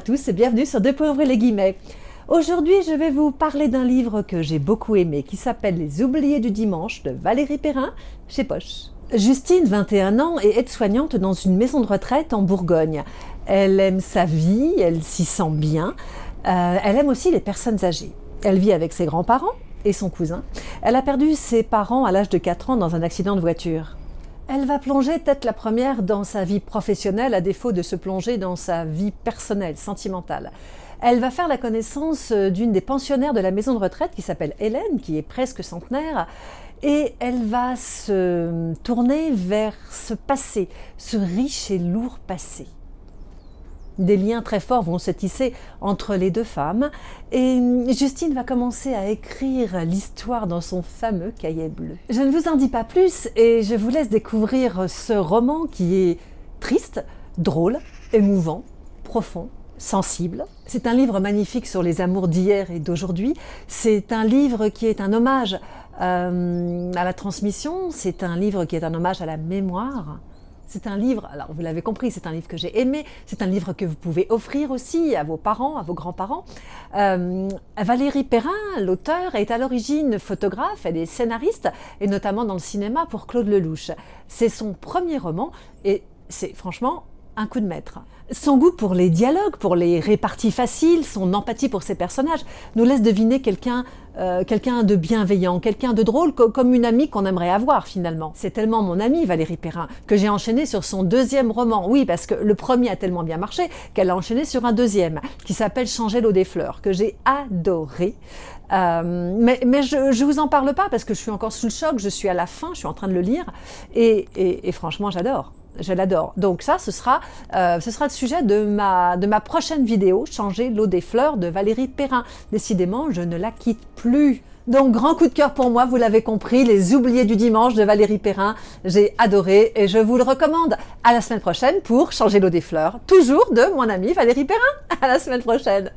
tous et bienvenue sur Deux points ouvrez les guillemets. Aujourd'hui, je vais vous parler d'un livre que j'ai beaucoup aimé qui s'appelle Les oubliés du dimanche de Valérie Perrin chez Poche. Justine, 21 ans, est aide-soignante dans une maison de retraite en Bourgogne. Elle aime sa vie, elle s'y sent bien. Elle aime aussi les personnes âgées. Elle vit avec ses grands-parents et son cousin. Elle a perdu ses parents à l'âge de 4 ans dans un accident de voiture. Elle va plonger tête la première dans sa vie professionnelle à défaut de se plonger dans sa vie personnelle, sentimentale. Elle va faire la connaissance d'une des pensionnaires de la maison de retraite qui s'appelle Hélène, qui est presque centenaire, et elle va se tourner vers ce passé, ce riche et lourd passé. Des liens très forts vont se tisser entre les deux femmes et Justine va commencer à écrire l'histoire dans son fameux cahier bleu. Je ne vous en dis pas plus et je vous laisse découvrir ce roman qui est triste, drôle, émouvant, profond, sensible. C'est un livre magnifique sur les amours d'hier et d'aujourd'hui. C'est un livre qui est un hommage à la transmission, c'est un livre qui est un hommage à la mémoire. C'est un livre, alors vous l'avez compris, c'est un livre que j'ai aimé, c'est un livre que vous pouvez offrir aussi à vos parents, à vos grands-parents. Valérie Perrin, l'auteure, est à l'origine photographe, elle est scénariste, et notamment dans le cinéma pour Claude Lelouch. C'est son premier roman, et c'est franchement un coup de maître. Son goût pour les dialogues, pour les réparties faciles, son empathie pour ses personnages nous laisse deviner quelqu'un de bienveillant, quelqu'un de drôle, comme une amie qu'on aimerait avoir finalement. C'est tellement mon amie Valérie Perrin que j'ai enchaîné sur son deuxième roman. Oui, parce que le premier a tellement bien marché qu'elle a enchaîné sur un deuxième qui s'appelle Changer l'eau des fleurs, que j'ai adoré. Mais je vous en parle pas parce que je suis encore sous le choc, je suis à la fin, je suis en train de le lire et franchement j'adore. Je l'adore. Donc ça, ce sera le sujet de ma prochaine vidéo, Changer l'eau des fleurs de Valérie Perrin. Décidément, je ne la quitte plus. Donc, grand coup de cœur pour moi, vous l'avez compris, Les oubliés du dimanche de Valérie Perrin. J'ai adoré et je vous le recommande. À la semaine prochaine pour Changer l'eau des fleurs, toujours de mon amie Valérie Perrin. À la semaine prochaine.